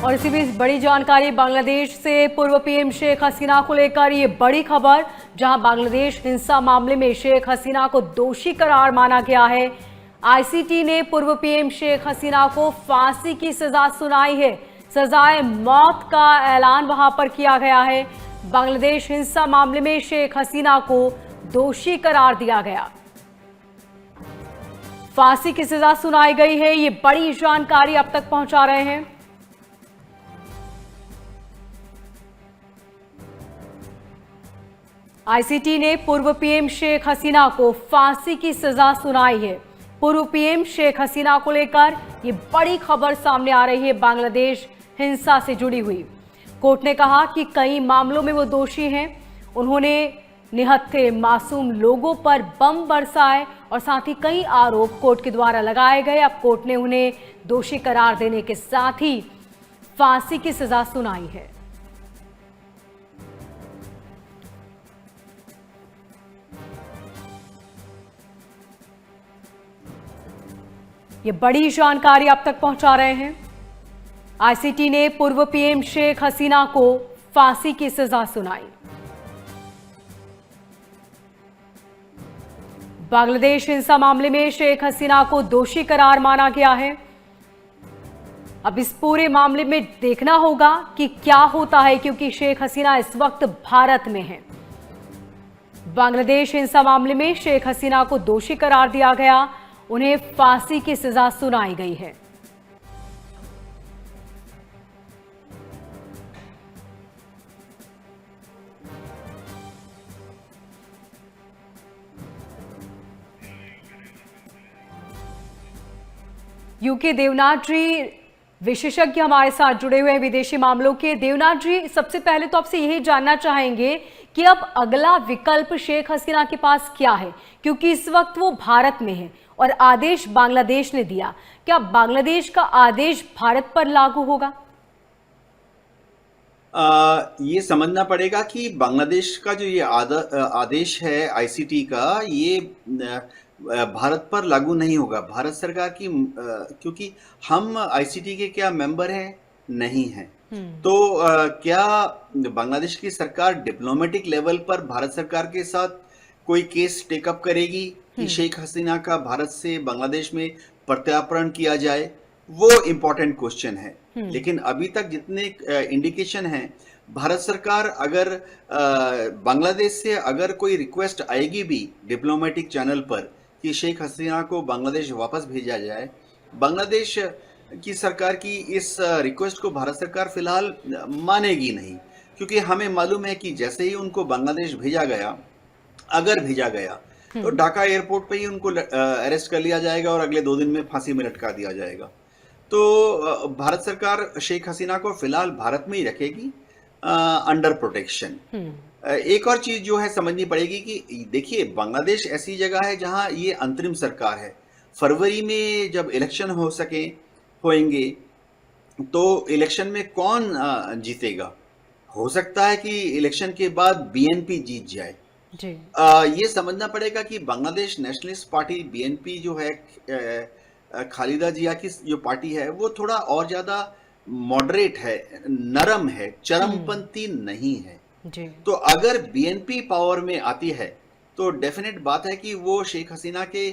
और इसी बीच बड़ी जानकारी बांग्लादेश से पूर्व पीएम शेख हसीना को लेकर ये बड़ी खबर, जहां बांग्लादेश हिंसा मामले में शेख हसीना को दोषी करार माना गया है। आईसीटी ने पूर्व पीएम शेख हसीना को फांसी की सजा सुनाई है। सजाए मौत का ऐलान वहां पर किया गया है। बांग्लादेश हिंसा मामले में शेख हसीना को दोषी करार दिया गया, फांसी की सजा सुनाई गई है। ये बड़ी जानकारी अब तक पहुंचा रहे हैं। आईसीटी ने पूर्व पीएम शेख हसीना को फांसी की सजा सुनाई है। पूर्व पीएम शेख हसीना को लेकर ये बड़ी खबर सामने आ रही है, बांग्लादेश हिंसा से जुड़ी हुई। कोर्ट ने कहा कि कई मामलों में वो दोषी हैं। उन्होंने निहत्थे मासूम लोगों पर बम बरसाए और साथ ही कई आरोप कोर्ट के द्वारा लगाए गए। अब कोर्ट ने उन्हें दोषी करार देने के साथ ही फांसी की सजा सुनाई है। ये बड़ी जानकारी अब तक पहुंचा रहे हैं। आईसीटी ने पूर्व पीएम शेख हसीना को फांसी की सजा सुनाई। बांग्लादेश हिंसा मामले में शेख हसीना को दोषी करार माना गया है। अब इस पूरे मामले में देखना होगा कि क्या होता है, क्योंकि शेख हसीना इस वक्त भारत में है। बांग्लादेश हिंसा मामले में शेख हसीना को दोषी करार दिया गया, उन्हें फांसी की सजा सुनाई गई है। यूके देवनाथ जी विशेषज्ञ हमारे साथ जुड़े हुए हैं विदेशी मामलों के। देवनाथ जी, सबसे पहले तो आपसे यही जानना चाहेंगे कि अब अगला विकल्प शेख हसीना के पास क्या है, क्योंकि इस वक्त वो भारत में है और आदेश बांग्लादेश ने दिया। क्या बांग्लादेश का आदेश भारत पर लागू होगा? ये समझना पड़ेगा कि बांग्लादेश का जो ये आदेश है आईसीटी का, ये भारत पर लागू नहीं होगा। भारत सरकार की क्योंकि हम आईसीटी के क्या मेंबर हैं? नहीं हैं। तो क्या बांग्लादेश की सरकार डिप्लोमेटिक लेवल पर भारत सरकार के साथ कोई केस टेकअप करेगी कि शेख हसीना का भारत से बांग्लादेश में प्रत्यार्पण किया जाए? वो इम्पोर्टेंट क्वेश्चन है। लेकिन अभी तक जितने इंडिकेशन हैं, भारत सरकार अगर बांग्लादेश से अगर कोई रिक्वेस्ट आएगी भी डिप्लोमेटिक चैनल पर कि शेख हसीना को बांग्लादेश वापस भेजा जाए, बांग्लादेश की सरकार की इस रिक्वेस्ट को भारत सरकार फिलहाल मानेगी नहीं, क्योंकि हमें मालूम है कि जैसे ही उनको बांग्लादेश भेजा गया, अगर भेजा गया तो ढाका एयरपोर्ट पे ही उनको अरेस्ट कर लिया जाएगा और अगले 2 दिन में फांसी में लटका दिया जाएगा। तो भारत सरकार शेख हसीना को फिलहाल भारत में ही रखेगी अंडर प्रोटेक्शन। एक और चीज जो है समझनी पड़ेगी कि देखिए, बांग्लादेश ऐसी जगह है जहां ये अंतरिम सरकार है। फरवरी में जब इलेक्शन होंगे तो इलेक्शन में कौन जीतेगा? हो सकता है कि इलेक्शन के बाद बीएनपी जीत जाए। जी। ये समझना पड़ेगा कि बांग्लादेश नेशनलिस्ट पार्टी बीएनपी जो है, खालिदा जिया की जो पार्टी है, वो थोड़ा और ज्यादा मॉडरेट है, नरम है, चरमपंथी नहीं है। जी। तो अगर बीएनपी पावर में आती है तो डेफिनेट बात है कि वो शेख हसीना के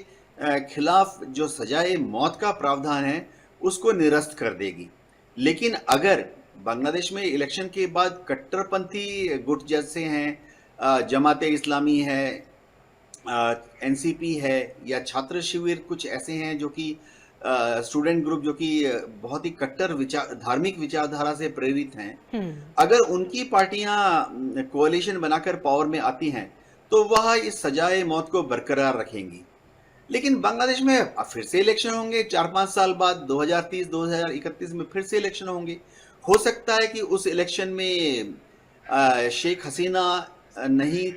खिलाफ जो सजाए मौत का प्रावधान है उसको निरस्त कर देगी। लेकिन अगर बांग्लादेश में इलेक्शन के बाद कट्टरपंथी गुट जैसे हैं, जमाते इस्लामी है, एनसीपी है, या छात्र शिविर कुछ ऐसे हैं जो कि स्टूडेंट ग्रुप जो कि बहुत ही कट्टर धार्मिक विचारधारा से प्रेरित हैं, अगर उनकी पार्टियां कोalition बनाकर पावर में आती हैं तो वह इस सजाए मौत को बरकरार रखेंगी। लेकिन बांग्लादेश में फिर से इलेक्शन होंगे 4-5 साल बाद, 2030-2031 में फिर से इलेक्शन होंगे। हो सकता है कि उस इलेक्शन में शेख हसीना नहीं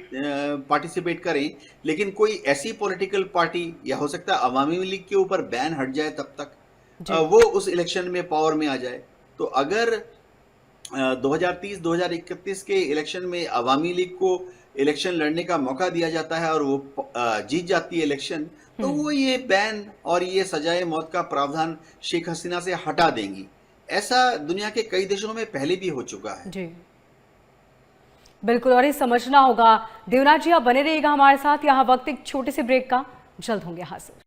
पार्टिसिपेट करें, लेकिन कोई ऐसी पॉलिटिकल पार्टी, या हो सकता है अवामी लीग के ऊपर बैन हट जाए, तब तक वो उस इलेक्शन में पावर में आ जाए। तो अगर 2030-2031 के इलेक्शन में अवामी लीग को इलेक्शन लड़ने का मौका दिया जाता है और वो जीत जाती है इलेक्शन, तो वो ये बैन और ये सजाए मौत का प्रावधान शेख हसीना से हटा देंगी। ऐसा दुनिया के कई देशों में पहले भी हो चुका है। जी बिल्कुल, और ये समझना होगा। देवनाथ जी आप बने रहिएगा हमारे साथ। यहाँ वक्त एक छोटे से ब्रेक का, जल्द होंगे हाजिर।